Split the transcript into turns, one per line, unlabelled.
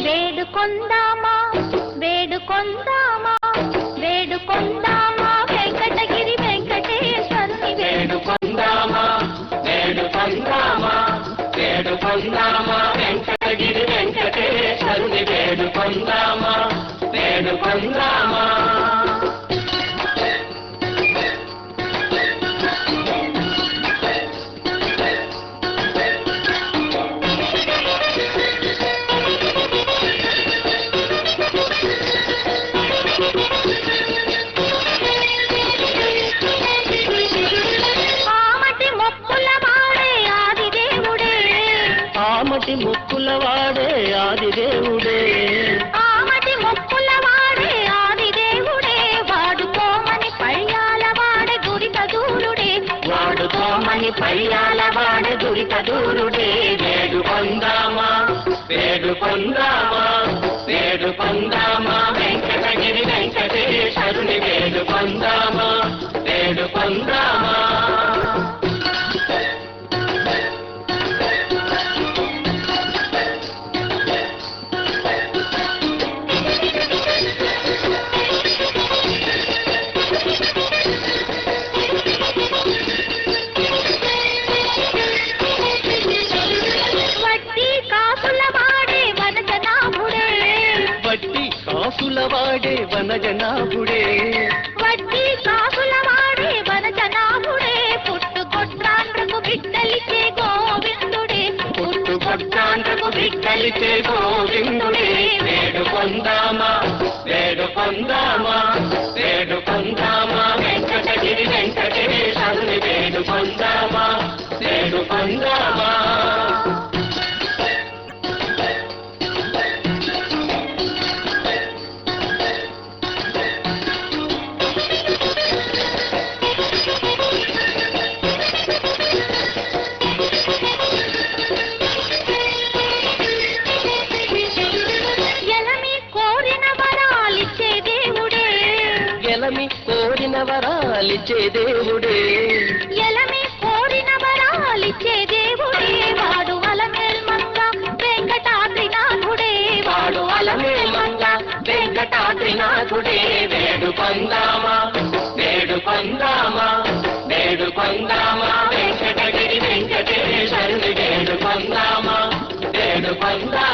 వేడుకొందామా వేడుకొందామా వేడుకొందామా వెంకటగిరి వెంకటేశ్వరుని
వేడుకొందామా వేడుకొందామా వేడుకొందామా వెంకటగిరి వెంకటేశ్వరుని వేడుకొందామా వేడుకొందామా
ఆమటి మొక్కులవాడే ఆదిదేవుడే
ఆమటి మొక్కులవాడే ఆదిదేవుడే వాడుకోమని పయ్యాలవాడే దురిత దూరుడే
వాడుకోమని పయ్యాలవాడే దురిత దూరుడే వేడుకొందామా వేడుకొందామా వేడుకొందామా వెంకటగిరి వెంకటేశ్వరుని వేడుకొందామా వేడుకొందామా
కాసులవాడే వనజనాభుడే
వడ్డీ కాసులవాడే వనజనాభుడే పుట్టుకొట్టాండ్రకు బిడ్డలిచే గోవిందుడే
పుట్టుకొట్టాండ్రకు బిడ్డలిచే గోవిందుడే వేడుకొందామా వేడుకొందామా వేడుకొందామా వెంకటగిరి వెంకటేశ్వరుని వేడుకొందామా వేడుకొందామా
ఎలమి కోరిన వరాలిచ్చే దేవుడే
ఎలమి కోరిన వరాలిచ్చే దేవుడే వాడు అలమేల్మంగ వెంకటాద్రినాథుడే
వాడు అలమేల్మంగ వెంకటాద్రినాథుడే వేడుకొందామా వేడుకొందామా వేడుకొందామా వెంకటగిరి వెంకటేశ్వరుని వేడుకొందామా వేడుకొందామా